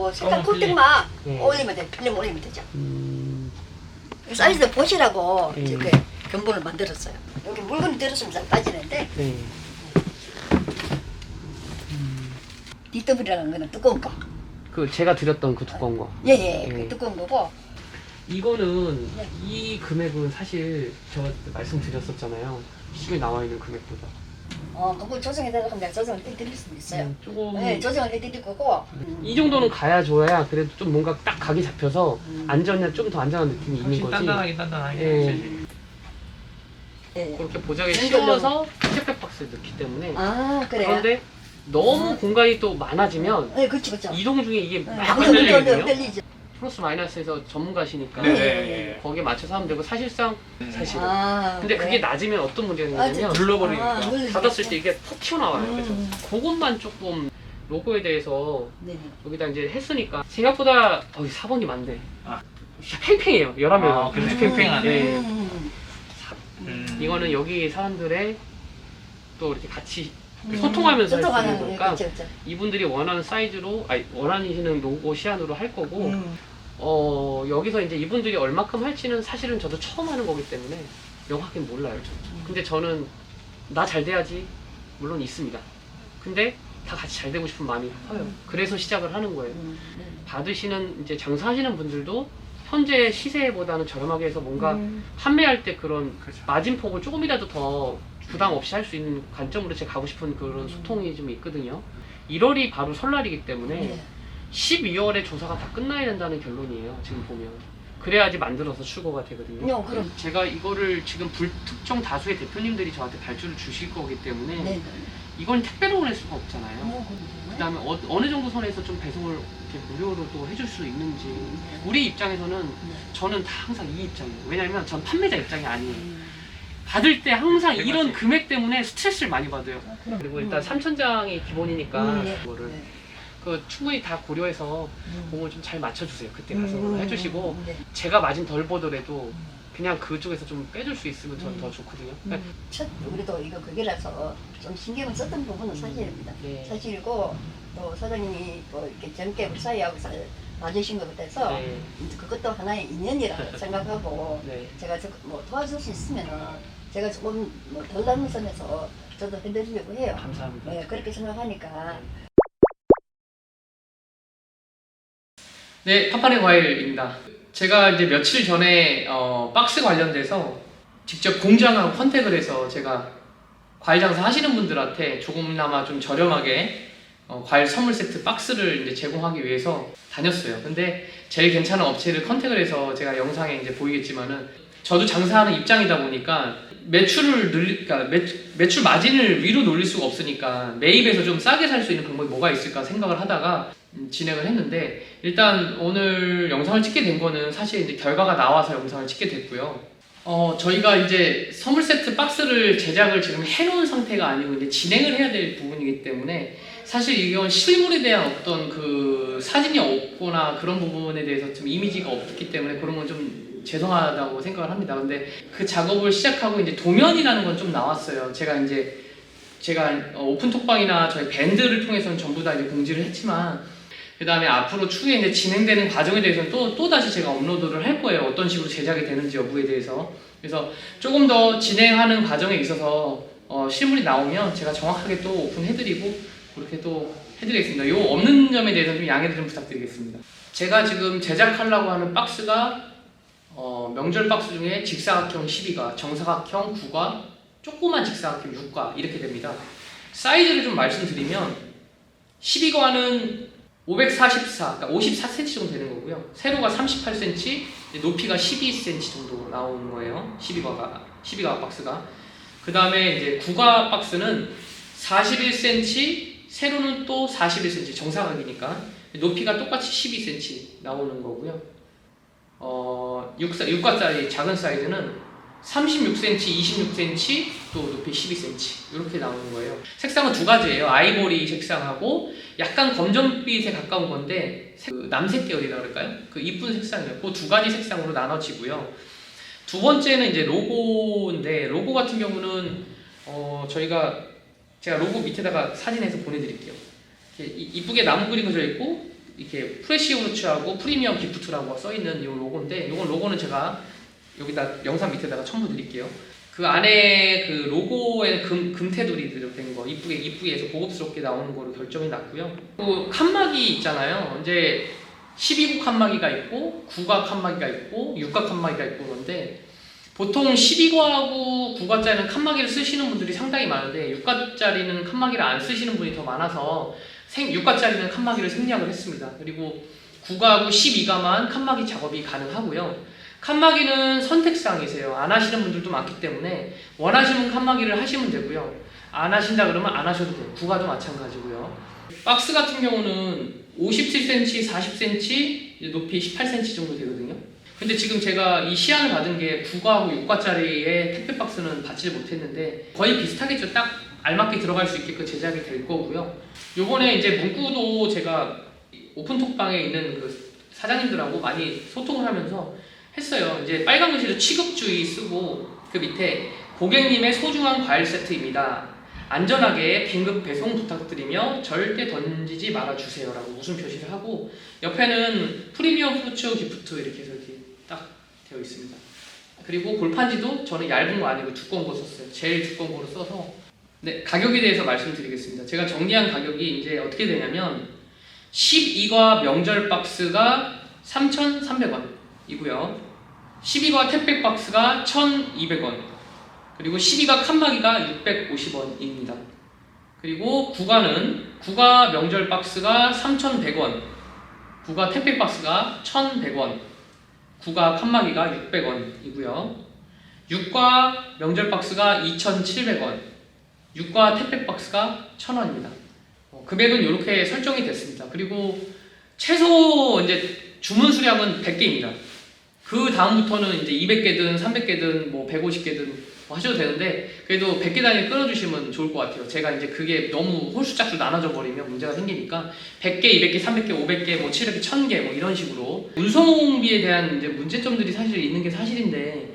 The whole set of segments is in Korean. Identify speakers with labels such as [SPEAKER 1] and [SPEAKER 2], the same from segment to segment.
[SPEAKER 1] 그 색깔 꿀등만
[SPEAKER 2] 네.
[SPEAKER 1] 올리면 돼. 필름 올리면 되죠. 사이즈 보시라고 이렇게 견본을 만들었어요. 여기 물건이 들었으면 잘 빠지는데
[SPEAKER 2] 네.
[SPEAKER 1] DW라는 거는 두꺼운 거.
[SPEAKER 2] 그 제가 드렸던 그 두꺼운 거.
[SPEAKER 1] 예예.
[SPEAKER 2] 네.
[SPEAKER 1] 그 두꺼운 거고.
[SPEAKER 2] 이거는
[SPEAKER 1] 네.
[SPEAKER 2] 이 금액은 사실 제가 말씀드렸었잖아요. 시중에 나와 있는 금액보다
[SPEAKER 1] 그거 조정해달라고 하면 내가 조정을 해드릴 수도 있어요.
[SPEAKER 2] 조금
[SPEAKER 1] 네, 조정을 해드릴 거고.
[SPEAKER 2] 이 정도는 가야 줘야 그래도 좀 뭔가 딱 각이 잡혀서 안전한 좀 더 안전한 느낌이 있는
[SPEAKER 3] 훨씬
[SPEAKER 2] 거지.
[SPEAKER 3] 단단하게
[SPEAKER 2] 예.
[SPEAKER 1] 예.
[SPEAKER 2] 그렇게 보자기에
[SPEAKER 1] 연결로.
[SPEAKER 2] 씌워서 스텝백 박스에 넣기 때문에.
[SPEAKER 1] 아 그래요?
[SPEAKER 2] 그런데 너무 공간이 또 많아지면
[SPEAKER 1] 네, 그렇죠, 그렇죠.
[SPEAKER 2] 이동 중에 이게 막
[SPEAKER 1] 그렇죠,
[SPEAKER 2] 흔들리거든요.
[SPEAKER 1] 흔들리죠.
[SPEAKER 2] 플러스 마이너스에서 전문가시니까
[SPEAKER 3] 네네.
[SPEAKER 2] 거기에 맞춰서 하면 되고 사실은 근데
[SPEAKER 1] 그래?
[SPEAKER 2] 그게 낮으면 어떤 문제가
[SPEAKER 1] 아,
[SPEAKER 2] 있냐면
[SPEAKER 1] 진짜.
[SPEAKER 3] 눌러버리니까.
[SPEAKER 1] 눌리죠.
[SPEAKER 2] 닫았을 때 이게 푹 튀어나와요. 그래서 그것만 조금 로고에 대해서
[SPEAKER 1] 네.
[SPEAKER 2] 여기다 이제 했으니까 생각보다 4번이 많대.
[SPEAKER 3] 아.
[SPEAKER 2] 진짜 팽팽해요. 11명.
[SPEAKER 3] 아, 그래서 팽팽하네.
[SPEAKER 2] 네. 이거는
[SPEAKER 3] 음.
[SPEAKER 2] 여기 사람들의 또 이렇게 같이 소통하면서 할 수 있는 거니까
[SPEAKER 1] 그렇죠, 그렇죠.
[SPEAKER 2] 이분들이 원하는 사이즈로, 원하시는 로고 시안으로 할 거고
[SPEAKER 1] 음.
[SPEAKER 2] 여기서 이제 이분들이 얼마큼 할지는 사실은 저도 처음 하는 거기 때문에 명확히 몰라요. 근데 저는 나 잘 돼야지 물론 있습니다. 근데 다 같이 잘 되고 싶은 마음이 커요. 그래서 시작을 하는 거예요. 받으시는 이제 장사하시는 분들도 현재 시세보다는 저렴하게 해서 뭔가 판매할 때 그런
[SPEAKER 3] 그렇죠.
[SPEAKER 2] 마진폭을 조금이라도 더 부담 없이 할 수 있는 관점으로 제가 가고 싶은 그런 소통이 좀 있거든요. 1월이 바로 설날이기 때문에
[SPEAKER 1] 네.
[SPEAKER 2] 12월에 조사가 다 끝나야 된다는 결론이에요. 지금 보면. 그래야지 만들어서 출고가 되거든요.
[SPEAKER 1] 그럼.
[SPEAKER 2] 제가 이거를 지금 불특정 다수의 대표님들이 저한테 발주를 주실 거기 때문에
[SPEAKER 1] 네.
[SPEAKER 2] 이건 택배로 보낼 수가 없잖아요. 그 다음에 어느 정도 선에서 좀 배송을 이렇게 무료로 또 해줄 수 있는지. 우리 입장에서는 저는 다 항상 이 입장이에요. 왜냐면 전 판매자 입장이 아니에요. 받을 때 항상 이런 금액 때문에 스트레스를 많이 받아요. 그리고 일단 3,000장이 기본이니까 그거를 충분히 다 고려해서 공을 좀 잘 맞춰주세요. 그때 가서 해주시고 제가 마진 덜 보더라도 그냥 그쪽에서 좀 빼줄 수 있으면 저는 더 좋거든요. 그러니까
[SPEAKER 1] 첫 우리도 이거 그게라서 좀 신경을 썼던 부분은 사실입니다.
[SPEAKER 2] 네.
[SPEAKER 1] 사실이고 또 사장님이 뭐 이렇게 젊게 우리 사이하고 잘 맞으신 것 같아서
[SPEAKER 2] 네.
[SPEAKER 1] 그것도 하나의 인연이라 생각하고
[SPEAKER 2] 네.
[SPEAKER 1] 제가 뭐 도와줄 수 있으면은 제가 조금 뭐덜 남은 선에서 저도 해드리려고 해요.
[SPEAKER 2] 감사합니다.
[SPEAKER 1] 네, 그렇게 생각하니까.
[SPEAKER 2] 네, 파파네 과일입니다. 제가 이제 며칠 전에 박스 관련돼서 직접 공장하고 컨택을 해서 제가 과일 장사 하시는 분들한테 조금나마 좀 저렴하게 과일 선물 세트 박스를 이제 제공하기 위해서 다녔어요. 근데 제일 괜찮은 업체를 컨택을 해서 제가 영상에 이제 보이겠지만은 저도 장사하는 입장이다 보니까 그러니까 매출 마진을 위로 놀릴 수가 없으니까 매입해서 좀 싸게 살 수 있는 방법이 뭐가 있을까 생각을 하다가 진행을 했는데 일단 오늘 영상을 찍게 된 거는 사실 이제 결과가 나와서 영상을 찍게 됐고요. 저희가 이제 선물 세트 박스를 제작을 지금 해놓은 상태가 아니고 이제 진행을 해야 될 부분이기 때문에 사실 이건 실물에 대한 어떤 그 사진이 없거나 그런 부분에 대해서 좀 이미지가 없기 때문에 그런 건 좀 죄송하다고 생각을 합니다. 근데 그 작업을 시작하고 이제 도면이라는 건 좀 나왔어요. 제가 오픈톡방이나 저희 밴드를 통해서는 전부 다 이제 공지를 했지만 그 다음에 앞으로 추후에 이제 진행되는 과정에 대해서는 또 다시 제가 업로드를 할 거예요. 어떤 식으로 제작이 되는지 여부에 대해서. 그래서 조금 더 진행하는 과정에 있어서 실물이 나오면 제가 정확하게 또 오픈해드리고 그렇게 또 해드리겠습니다. 요 없는 점에 대해서는 좀 양해를 좀 부탁드리겠습니다. 제가 지금 제작하려고 하는 박스가 명절 박스 중에 직사각형 12가, 정사각형 9가, 조그만 직사각형 6가 이렇게 됩니다. 사이즈를 좀 말씀드리면 12과는 544, 그러니까 54cm 정도 되는 거고요. 세로가 38cm, 높이가 12cm 정도 나오는 거예요. 12과 박스가. 그 다음에 이제 9과 박스는 41cm, 세로는 또 41cm, 정사각이니까 높이가 똑같이 12cm 나오는 거고요. 6과짜리 작은 사이즈는 36cm, 26cm, 또 높이 12cm 이렇게 나오는 거예요. 색상은 두 가지예요. 아이보리 색상하고 약간 검정빛에 가까운 건데 그 남색 계열이라 그럴까요? 그 이쁜 색상이에요. 그 두 가지 색상으로 나눠지고요. 두 번째는 이제 로고인데 로고 같은 경우는 제가 로고 밑에다가 사진해서 보내드릴게요. 이쁘게 나무 그림 그려 있고 이렇게 프레시 후르츠하고 프리미엄 기프트라고 써 있는 이 로고인데, 이건 로고는 제가 여기다 영상 밑에다가 첨부드릴게요. 그 안에 그 로고에 금테두리 들어간 거 이쁘게 해서 고급스럽게 나오는 거로 결정이 났고요. 또 칸막이 있잖아요. 이제 12구 칸막이가 있고 9가 칸막이가 있고 6가 칸막이가 있고 그런데 보통 12과하고 9과짜리는 칸막이를 쓰시는 분들이 상당히 많은데 6과짜리는 칸막이를 안 쓰시는 분이 더 많아서 6과짜리는 칸막이를 생략을 했습니다. 그리고 9과하고 12과만 칸막이 작업이 가능하고요. 칸막이는 선택사항이세요. 안 하시는 분들도 많기 때문에 원하시는 칸막이를 하시면 되고요. 안 하신다 그러면 안 하셔도 돼요. 9과도 마찬가지고요. 박스 같은 경우는 57cm, 40cm, 높이 18cm 정도 되거든요. 근데 지금 제가 이 시안을 받은 게 9과하고 6과짜리의 택배 박스는 받지를 못했는데 거의 비슷하겠죠. 딱 알맞게 들어갈 수 있게끔 제작이 될 거고요. 요번에 이제 문구도 제가 오픈톡방에 있는 그 사장님들하고 많이 소통을 하면서 했어요. 이제 빨간 글씨로 취급주의 쓰고 그 밑에 고객님의 소중한 과일 세트입니다. 안전하게 긴급 배송 부탁드리며 절대 던지지 말아주세요 라고 웃음 표시를 하고 옆에는 프리미엄 후르츠 기프트 이렇게 해서 이렇게 딱 되어 있습니다. 그리고 골판지도 저는 얇은 거 아니고 두꺼운 거 썼어요. 제일 두꺼운 거로 써서. 네, 가격에 대해서 말씀드리겠습니다. 제가 정리한 가격이 이제 어떻게 되냐면 12과 명절 박스가 3,300원이고요. 12과 택배 박스가 1,200원. 그리고 12가 칸막이가 650원입니다. 그리고 9가 명절 박스가 3,100원, 9가 택배 박스가 1,100원, 9가 칸막이가 600원이고요. 6과 명절 박스가 2,700원, 6과 택배 박스가 1,000원입니다. 금액은 이렇게 설정이 됐습니다. 그리고 최소 이제 주문 수량은 100개입니다. 그 다음부터는 이제 200개든 300개든 뭐 150개든 하셔도 되는데 그래도 100개 단위 끊어주시면 좋을 것 같아요. 제가 이제 그게 너무 홀수짝수 나눠져 버리면 문제가 생기니까 100개, 200개, 300개, 500개, 뭐 700개, 1000개 뭐 이런 식으로 운송비에 대한 이제 문제점들이 사실 있는 게 사실인데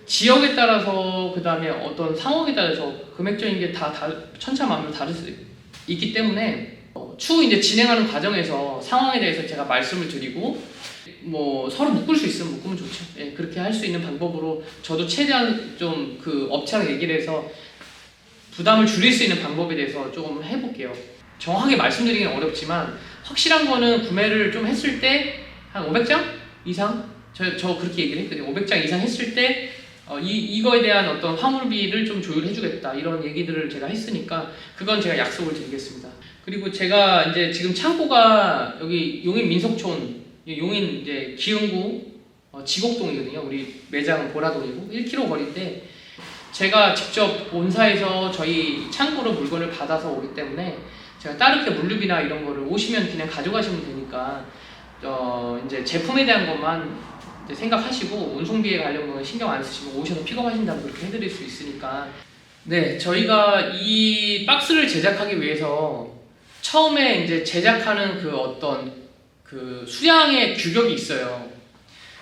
[SPEAKER 2] 지역에 따라서 그 다음에 어떤 상황에 따라서 금액적인 게 다 천차만별 다를 수 있기 때문에 추후 이제 진행하는 과정에서 상황에 대해서 제가 말씀을 드리고 뭐 서로 묶을 수 있으면 묶으면 좋죠. 예, 그렇게 할 수 있는 방법으로 저도 최대한 좀 그 업체랑 얘기를 해서 부담을 줄일 수 있는 방법에 대해서 조금 해볼게요. 정확하게 말씀드리기는 어렵지만 확실한 거는 구매를 좀 했을 때 한 500장 이상? 저 그렇게 얘기를 했거든요. 500장 이상 했을 때 이거에 대한 어떤 화물비를 좀 조율해주겠다 이런 얘기들을 제가 했으니까 그건 제가 약속을 드리겠습니다. 그리고 제가 이제 지금 창고가 여기 용인 민속촌 용인 이제 기흥구 지곡동이거든요. 우리 매장은 보라동이고 1km 거리인데 제가 직접 본사에서 저희 창고로 물건을 받아서 오기 때문에 제가 다르게 물류비나 이런 거를 오시면 그냥 가져가시면 되니까 이제 제품에 대한 것만 이제 생각하시고 운송비에 관련 거는 신경 안 쓰시고 오셔서 픽업하신다면 그렇게 해드릴 수 있으니까. 네, 저희가 이 박스를 제작하기 위해서 처음에 이제 제작하는 그 어떤 그 수량의 규격이 있어요.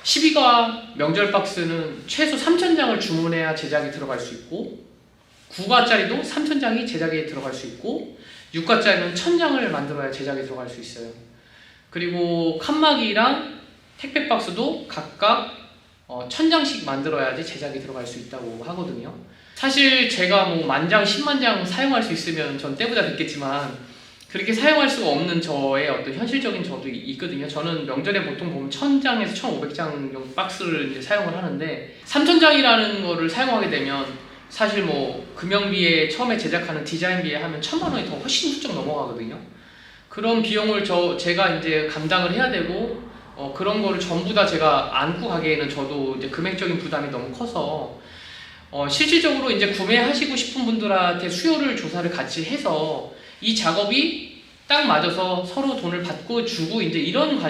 [SPEAKER 2] 12과 명절 박스는 최소 3,000장을 주문해야 제작이 들어갈 수 있고 9과짜리도 3,000장이 제작에 들어갈 수 있고 6과짜리는 1,000장을 만들어야 제작에 들어갈 수 있어요. 그리고 칸막이랑 택배 박스도 각각 1,000장씩 만들어야지 제작이 들어갈 수 있다고 하거든요. 사실 제가 뭐 10,000장, 100,000장 사용할 수 있으면 전 때보다 됐겠지만 그렇게 사용할 수가 없는 저의 어떤 현실적인 저도 있거든요. 저는 명절에 보통 보면 1,000장에서 1,500장 박스를 이제 사용을 하는데 3,000장이라는 거를 사용하게 되면 사실 뭐 금형비에 처음에 제작하는 디자인비에 하면 1,000만 원이 더 훨씬 훌쩍 넘어가거든요. 그런 비용을 제가 이제 감당을 해야 되고 그런 거를 전부 다 제가 안고 가기에는 저도 이제 금액적인 부담이 너무 커서 실질적으로 이제 구매하시고 싶은 분들한테 수요를 조사를 같이 해서 이 작업이 딱 맞아서 서로 돈을 받고 주고 이제 이런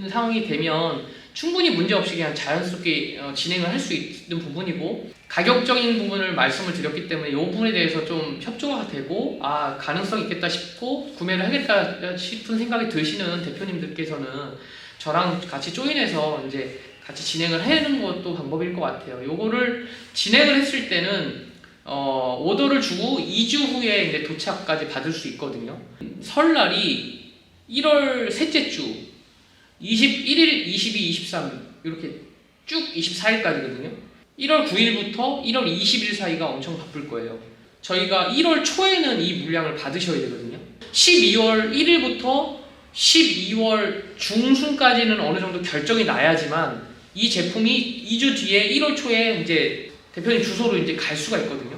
[SPEAKER 2] 상황이 되면 충분히 문제없이 그냥 자연스럽게 진행을 할 수 있는 부분이고 가격적인 부분을 말씀을 드렸기 때문에 이 부분에 대해서 좀 협조가 되고 가능성이 있겠다 싶고 구매를 하겠다 싶은 생각이 드시는 대표님들께서는 저랑 같이 조인해서 이제 같이 진행을 하는 것도 방법일 것 같아요. 요거를 진행을 했을 때는 오더를 주고 2주 후에 이제 도착까지 받을 수 있거든요. 설날이 1월 셋째 주 21일, 22, 23 이렇게 쭉 24일까지거든요. 1월 9일부터 1월 20일 사이가 엄청 바쁠 거예요. 저희가 1월 초에는 이 물량을 받으셔야 되거든요. 12월 1일부터 12월 중순까지는 어느 정도 결정이 나야지만 이 제품이 2주 뒤에 1월 초에 이제 대표님 주소로 이제 갈 수가 있거든요.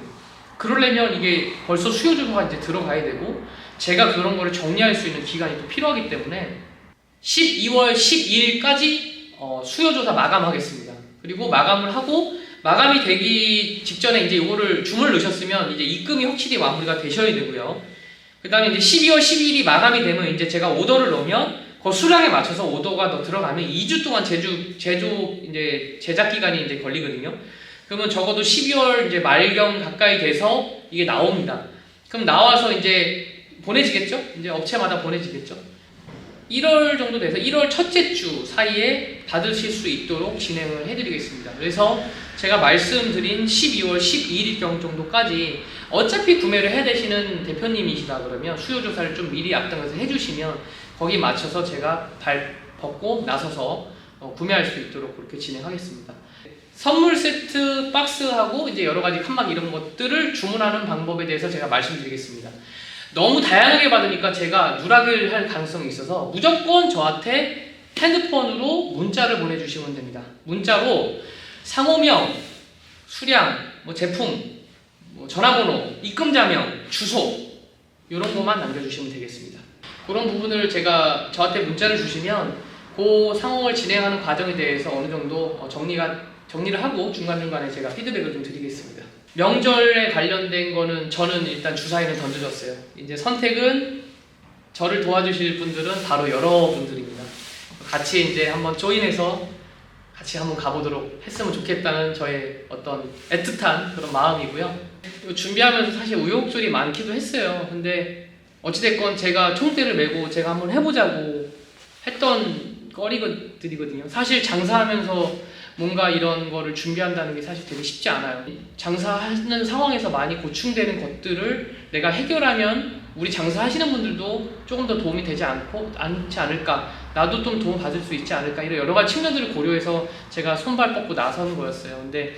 [SPEAKER 2] 그러려면 이게 벌써 수요 조사가 이제 들어가야 되고 제가 그런 거를 정리할 수 있는 기간이 또 필요하기 때문에 12월 12일까지 수요 조사 마감하겠습니다. 그리고 마감을 하고 마감이 되기 직전에 이제 이거를 주문을 넣으셨으면 이제 입금이 확실히 마무리가 되셔야 되고요. 그 다음에 이제 12월 12일이 마감이 되면 이제 제가 오더를 넣으면 그 수량에 맞춰서 오더가 더 들어가면 2주 동안 이제 제작 기간이 이제 걸리거든요. 그러면 적어도 12월 이제 말경 가까이 돼서 이게 나옵니다. 그럼 나와서 이제 보내지겠죠? 이제 업체마다 보내지겠죠? 1월 정도 돼서 1월 첫째 주 사이에 받으실 수 있도록 진행을 해드리겠습니다. 그래서 제가 말씀드린 12월 12일 정도까지 어차피 구매를 해야 되시는 대표님이시다 그러면 수요조사를 좀 미리 앞당겨서 해주시면 거기 맞춰서 제가 발 벗고 나서서 구매할 수 있도록 그렇게 진행하겠습니다. 선물 세트 박스하고 이제 여러 가지 칸막 이런 것들을 주문하는 방법에 대해서 제가 말씀드리겠습니다. 너무 다양하게 받으니까 제가 누락을 할 가능성이 있어서 무조건 저한테 핸드폰으로 문자를 보내주시면 됩니다. 문자로 상호명, 수량, 제품, 전화번호, 입금자명, 주소 이런 것만 남겨주시면 되겠습니다. 그런 부분을 제가 저한테 문자를 주시면 그 상황을 진행하는 과정에 대해서 어느 정도 정리를 하고 중간중간에 제가 피드백을 좀 드리겠습니다. 명절에 관련된 거는 저는 일단 주사위를 던져줬어요. 이제 선택은 저를 도와주실 분들은 바로 여러분들입니다. 같이 이제 한번 조인해서 같이 한번 가보도록 했으면 좋겠다는 저의 어떤 애틋한 그런 마음이고요. 준비하면서 사실 우여곡절이 많기도 했어요. 근데 어찌됐건 제가 총대를 메고 제가 한번 해보자고 했던 거리들이거든요. 사실 장사하면서 뭔가 이런 거를 준비한다는 게 사실 되게 쉽지 않아요. 장사하는 상황에서 많이 고충되는 것들을 내가 해결하면 우리 장사하시는 분들도 조금 더 도움이 되지 않지 않을까, 나도 좀 도움 받을 수 있지 않을까, 이런 여러 가지 측면들을 고려해서 제가 손발 뻗고 나서는 거였어요. 근데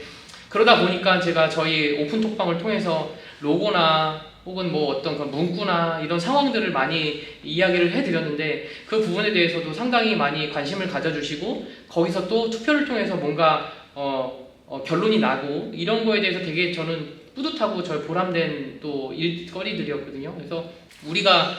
[SPEAKER 2] 그러다 보니까 제가 저희 오픈톡방을 통해서 로고나 혹은 어떤 그런 문구나 이런 상황들을 많이 이야기를 해드렸는데 그 부분에 대해서도 상당히 많이 관심을 가져주시고 거기서 또 투표를 통해서 뭔가 결론이 나고 이런 거에 대해서 되게 저는 뿌듯하고 저 보람된 또 일거리들이었거든요. 그래서 우리가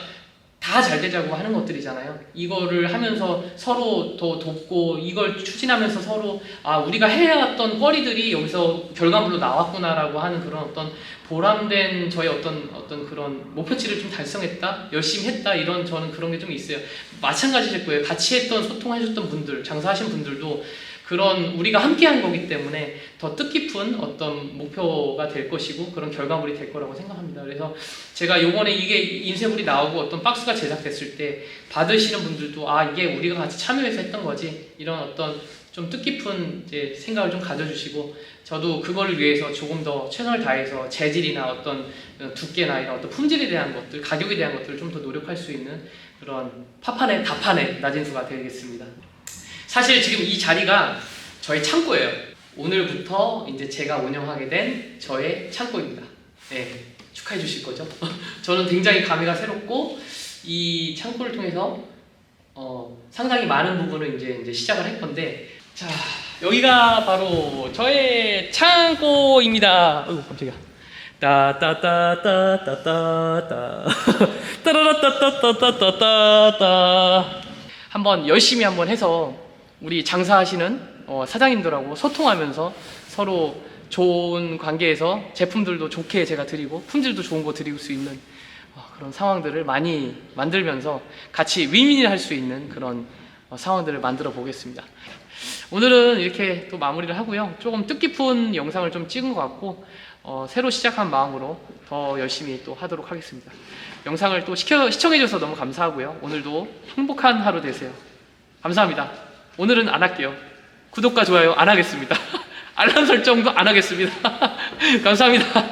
[SPEAKER 2] 다 잘 되자고 하는 것들이잖아요. 이거를 하면서 서로 더 돕고 이걸 추진하면서 서로 우리가 해왔던 거리들이 여기서 결과물로 나왔구나라고 하는 그런 어떤 보람된 저의 어떤 그런 목표치를 좀 달성했다, 열심히 했다, 이런 저는 그런 게 좀 있어요. 마찬가지일 거예요. 같이 했던 소통하셨던 분들, 장사하신 분들도 그런 우리가 함께한 거기 때문에 더 뜻깊은 어떤 목표가 될 것이고 그런 결과물이 될 거라고 생각합니다. 그래서 제가 요번에 이게 인쇄물이 나오고 어떤 박스가 제작됐을 때 받으시는 분들도 이게 우리가 같이 참여해서 했던 거지, 이런 어떤 좀 뜻깊은 이제 생각을 좀 가져주시고 저도 그거를 위해서 조금 더 최선을 다해서 재질이나 어떤 두께나 이런 어떤 품질에 대한 것들, 가격에 대한 것들을 좀 더 노력할 수 있는 그런 파판의 다판의 나진수가 되겠습니다. 사실 지금 이 자리가 저의 창고예요. 오늘부터 이제 제가 운영하게 된 저의 창고입니다. 네, 축하해 주실 거죠? 저는 굉장히 감회가 새롭고 이 창고를 통해서 상당히 많은 부분을 이제 시작을 할 건데, 자, 여기가 바로 저의 창고입니다. 어이구, 깜짝이야. 따따따따따따따 따라라따따따따따따. 한번 열심히 한번 해서 우리 장사하시는 사장님들하고 소통하면서 서로 좋은 관계에서 제품들도 좋게 제가 드리고 품질도 좋은 거 드릴 수 있는 그런 상황들을 많이 만들면서 같이 윈윈을 할 수 있는 그런 상황들을 만들어 보겠습니다. 오늘은 이렇게 또 마무리를 하고요. 조금 뜻깊은 영상을 좀 찍은 것 같고 새로 시작한 마음으로 더 열심히 또 하도록 하겠습니다. 영상을 또 시청해주셔서 너무 감사하고요. 오늘도 행복한 하루 되세요. 감사합니다. 오늘은 안 할게요. 구독과 좋아요 안 하겠습니다. 알람 설정도 안 하겠습니다. 감사합니다.